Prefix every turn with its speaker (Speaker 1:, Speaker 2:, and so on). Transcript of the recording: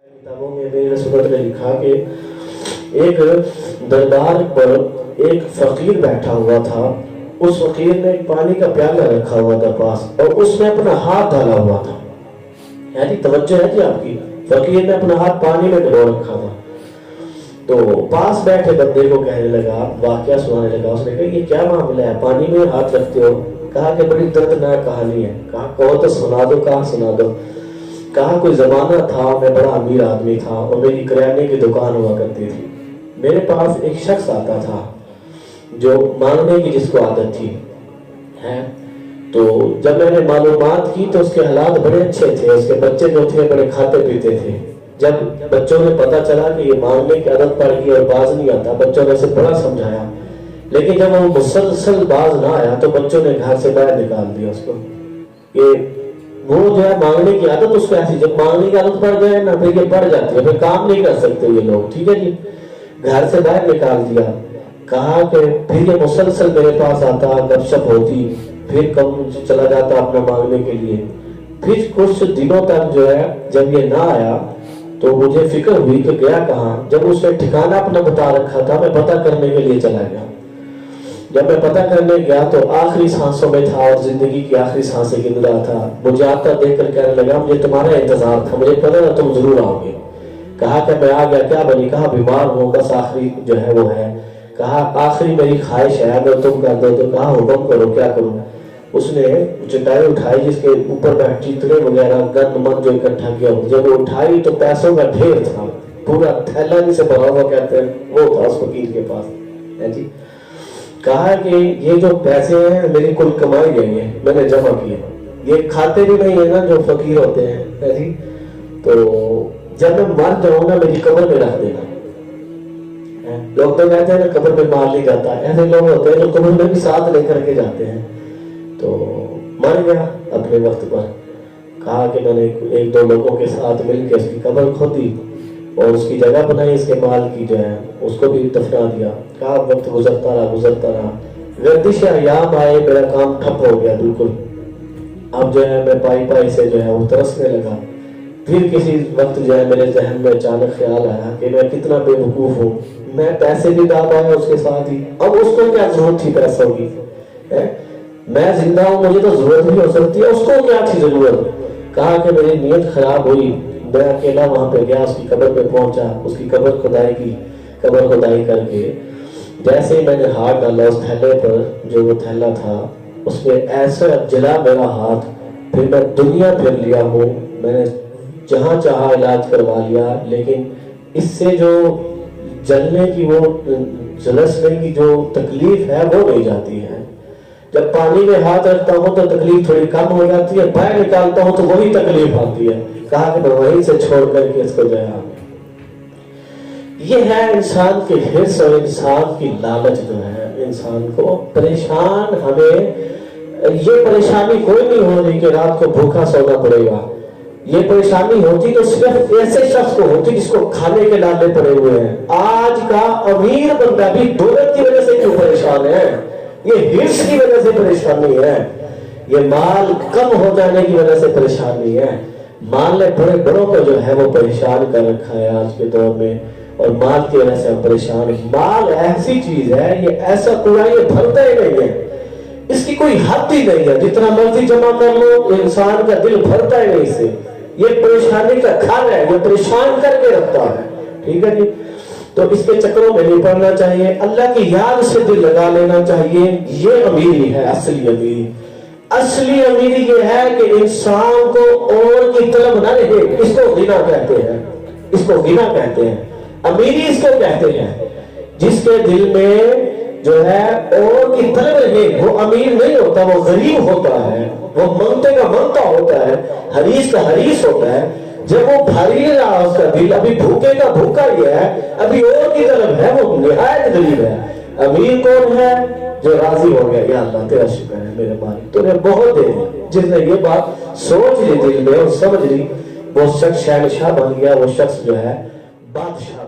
Speaker 1: किताबों में मेरे सुनत ने लिखा कि एक दरबार पर एक फकीर बैठा हुआ था। उस फकीर ने एक पानी का प्याला रखा हुआ था पास, और उसने अपना हाथ डाला हुआ था। यानी तवज्जो है जी आपकी, फकीर ने अपना हाथ पानी में डुबो रखा था। तो पास बैठे बंदे को कहने लगा, वाकया सुनाने लगा। उसने कहा ये क्या मामला है, पानी में हाथ रखते हो? कहा कि बड़ी दर्दनाक कहानी है। कहा कहो तो सुना दो। कहा सुना दो। कहा कोई जमाना था, मैं बड़ा अमीर आदमी था और मेरी किराने की दुकान हुआ करती थी। मेरे पास एक शख्स आता था जो मांगने की जिसको आदत थी है। तो जब मैंने मालूमात की तो उसके हालात बड़े अच्छे थे, उसके बच्चे जो थे बड़े खाते पीते थे। जब बच्चों ने पता चला कि ये मांगने की आदत पड़ गई और बाज नहीं आता, बच्चों ने उसे बड़ा समझाया, लेकिन जब वो मुसलसल बाज ना आया तो बच्चों ने घर से बाहर निकाल दिया उसको। ये वो जो है मांगने की आदत उसको ऐसी, जब मांगने की आदत पड़ जाए ना फिर ये बढ़ जाती है, फिर काम नहीं कर सकते ये लोग, ठीक है जी। घर से बाहर निकाल दिया। कहा कि फिर ये मुसलसल मेरे पास आता, गपशप होती, फिर कम चला जाता अपना मांगने के लिए। फिर कुछ दिनों तक जो है जब ये ना आया तो मुझे फिक्र हुई कि गया कहाँ। जब उसने ठिकाना अपना बता रखा था, मैं पता करने के लिए चला गया। जब मैं पता करने गया तो आखिरी सांसों में था और जिंदगी की आखिरी सांसें गिन रहा था। मुझे आता देख कर कहने लगा, मुझे तुम्हारा इंतजार था, मुझे पता था तुम जरूर आओगे। कहा कि मैं आ गया। क्या बनी? कहा बीमार हूँ, बस आखिरी जो है वो है। कहा आखिरी मेरी ख्वाहिश है अगर तुम कर दो तो। कहा हुक्म करो, क्या करूँ? उसने चटाई उठाई जिसके ऊपर बैठ चितड़े वगैरह गंद मन जो इकट्ठा किया, जब वो उठाई तो पैसों का ढेर था, पूरा थैला जिसे भरा हुआ कहते हैं वो था उस फकीर के पास, है जी। कहा कि ये जो पैसे हैं मेरी कुल कमाई गई है, मैंने जमा किए, ये खाते भी नहीं है ना जो फकीर होते हैं, है जी। तो जब मैं मर जाऊं ना मेरी कब्र में रख देना। लोग तो कहते हैं ना कब्र में मार नहीं जाता, ऐसे लोग होते हैं जो कब्र में भी साथ लेकर के जाते हैं। तो मर गया अपने वक्त पर। कहा कि मैंने एक दो लोगों के साथ मिलकर उसकी कब्र खोदी और उसकी जगह बनाई, इसके माल की जो है उसको भी दफना दिया। कहा वक्त गुजरता रहा, गर्दिश अय्याम आए, मेरा काम ठप हो गया बिल्कुल। अब जो है मैं पाई से जो है वो तरसने लगा। फिर किसी वक्त जो है मेरे जहन में अचानक ख्याल आया कि मैं कितना बेवकूफ हूँ, मैं पैसे भी डाल आया उसके साथ ही। अब उसको क्या जरूरत थी पैसों की, मैं जिंदा हूँ, मुझे तो जरूरत भी हो सकती है, उसको क्या थी जरूरत। कहा कि मेरी नीयत खराब हुई, मैं अकेला वहां पे गया, उसकी कब्र पे पहुंचा, उसकी कब्र खुदाई करके जैसे ही मैंने हाथ डाला उस थैले पर, जो वो थैला था उसमें ऐसा जला मेरा हाथ। फिर मैं दुनिया फिर लिया हूँ, मैंने जहां चाहा इलाज करवा लिया, लेकिन इससे जो जलने की वो झुलसने की जो तकलीफ है वो नहीं जाती है। जब पानी में हाथ रखता हूँ तो तकलीफ थोड़ी कम हो जाती है, बाहर निकालता हूँ तो वही तकलीफ आती है। कहा कि मैं वहीं से छोड़ करके इसको जो है, ये है इंसान के हिर्स और इंसान की लालच जो है इंसान को परेशान। हमें ये परेशानी कोई नहीं हो रही कि रात को भूखा सोना पड़ेगा। ये परेशानी होती तो सिर्फ ऐसे शख्स को होती जिसको खाने के लाले पड़े हुए हैं। आज का अमीर बंदा भी दौलत की वजह से क्यों परेशान है? ये हिर्स की वजह से परेशानी है, ये माल कम हो जाने की वजह से परेशानी है। माल ने बड़े बड़ों को जो है वो परेशान कर रखा है आज के दौर में, और माल की वजह से हम परेशान हैं। माल ऐसी चीज है, ये ऐसा कूड़ा, ये भरता ही नहीं है, इसकी कोई हद ही नहीं है। जितना मर्जी जमा कर लो इंसान का दिल भरता ही नहीं इससे। ये परेशानी का घर है, ये परेशान करके रखता है, ठीक है जी। तो इसके चक्रों में नहीं पड़ना चाहिए, अल्लाह की याद से दिल लगा लेना चाहिए। ये अमीरी है, असली अमीरी। असली अमीरी ये है कि इंसान को और की तलब न रहे। इसको गिना कहते हैं, इसको गिना कहते हैं। अमीरी इसको कहते हैं जिसके दिल में जो है और की तलब रहे, वो अमीर नहीं होता, वो गरीब होता है, वो मंगते का मंगता होता है, हरीस का हरीस होता है। जब वो भारी रहा उसका दिल, अभी भूखे का भूखा ही है, अभी और की तरफ है, वो निहायत गरीब है। अमीर कौन है? जो राजी हो गया, या अल्लाह तेरा शुक्र है मेरे मालिक, तूने बहुत दे दी। जिसने ये बात सोच ली दिल में और समझ ली, वो शख्स शहनशाह बन गया, वो शख्स जो है बादशाह।